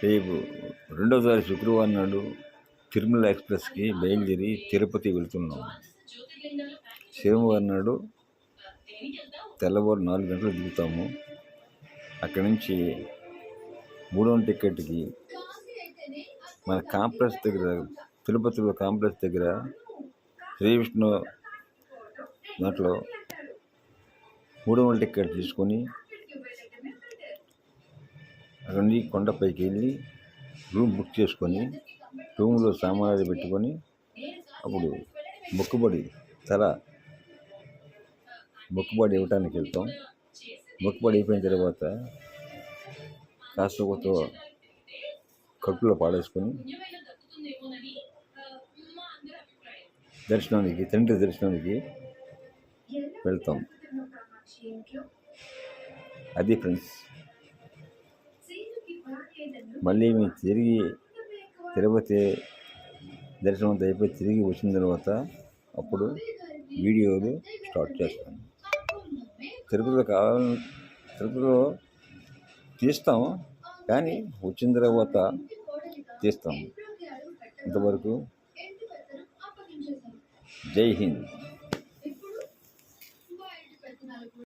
రేపు 2వ తారీఖు శుక్రవారం నాడు తిరుమల ఎక్స్ప్రెస్కి బయలుదేరి తిరుపతి వెళ్తున్నాం. సోమవారం నాడు తెల్లవారు 4 గంటలకు దిగుతాము. అక్కడి నుంచి 3వ టికెట్కి మన కాంప్లెక్స్ దగ్గర, తిరుపతిలో కాంప్లెక్స్ దగ్గర శ్రీ విష్ణు దాంట్లో 3వ టికెట్ తీసుకొని అక్కడి నుంచి కొండపైకి వెళ్ళి రూమ్ బుక్ చేసుకొని రూమ్లో సామాన్లు పెట్టుకొని అప్పుడు మొక్కుబడి ఇవ్వటానికి వెళ్తాం. మొక్కుబడి అయిపోయిన తర్వాత కాస్త కొత్త కడుపులో పాడేసుకొని తండ్రి దర్శనానికి వెళ్తాం. అది ఫ్రెండ్స్. మళ్ళీ మేము తిరిగి తిరుపతి దర్శనం అంతా అయిపోయి తిరిగి వచ్చిన తర్వాత అప్పుడు వీడియోలు స్టార్ట్ చేస్తాం. తిరుపతిలో తీస్తాము, కానీ వచ్చిన తర్వాత తీస్తాము. ఇంతవరకు జై హింద్.